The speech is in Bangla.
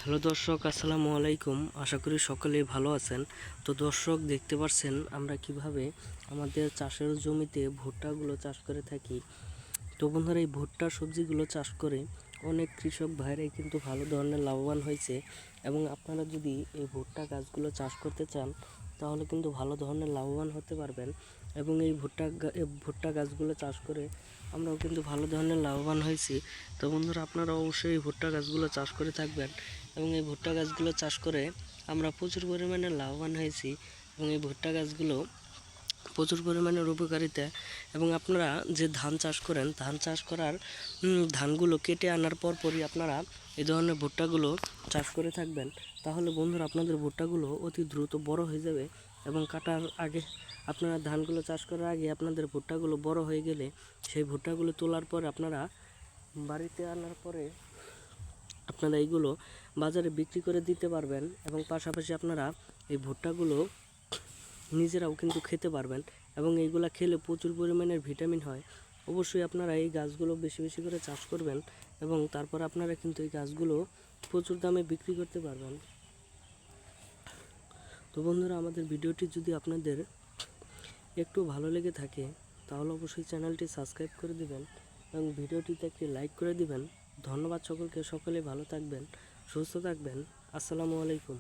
হ্যালো দর্শক, আসসালামু আলাইকুম। আশা করি সকলেই ভালো আছেন। তো দর্শক, দেখতে পাচ্ছেন আমরা কিভাবে আমাদের চাষের জমিতে ভুট্টাগুলো চাষ করে থাকি। তো বন্ধুরা, এই ভুট্টা সবজিগুলো চাষ করে অনেক কৃষক ভাইরাই কিন্তু ভালো ধরনের লাভবান হয়েছে। এবং আপনারা যদি এই ভুট্টা গাছগুলো চাষ করতে চান তাহলে কিন্তু ভালো ধরনের লাভবান হতে পারবেন। এবং এই ভুট্টা গাছগুলো চাষ করে আমরাও কিন্তু ভালো ধরনের লাভবান হয়েছি। তো বন্ধুরা, আপনারা অবশ্যই এই ভুট্টা গাছগুলো চাষ করে থাকবেন। এবং এই ভুট্টা গাছগুলো চাষ করে আমরা প্রচুর পরিমাণে লাভবান হয়েছি। এবং এই ভুট্টা গাছগুলো প্রচুর পরিমাণের উপকারিতা। এবং আপনারা যে ধান চাষ করেন, ধান চাষ করার ধানগুলো কেটে আনার পরই আপনারা এই ধরনের ভুট্টাগুলো চাষ করে থাকবেন। তাহলে বন্ধুরা, আপনাদের ভুট্টাগুলো অতি দ্রুত বড় হয়ে যাবে। এবং কাটার আগে আপনারা ধানগুলো চাষ করার আগে আপনাদের ভুট্টাগুলো বড় হয়ে গেলে সেই ভুট্টাগুলো তোলার পর আপনারা বাড়িতে আনার পরে আপনারা এইগুলো বাজারে বিক্রি করে দিতে পারবেন। এবং পাশাপাশি আপনারা এই ভুট্টাগুলো নিজেরাও কিন্তু খেতে পারবেন। এবং এইগুলা খেলে প্রচুর পরিমাণের ভিটামিন হয়। অবশ্যই আপনারা এই গাছগুলো বেশি বেশি করে চাষ করবেন এবং তারপর আপনারা কিন্তু এই গাছগুলো প্রচুর দামে বিক্রি করতে পারবেন। তো বন্ধুরা, আমাদের ভিডিওটি যদি আপনাদের একটু ভালো লেগে থাকে তাহলে অবশ্যই চ্যানেলটি সাবস্ক্রাইব করে দিবেন এবং ভিডিওটিতে একটি লাইক করে দিবেন। ধন্যবাদ সকলকে। সকলে ভালো থাকবেন, সুস্থ থাকবেন। আসসালামু আলাইকুম।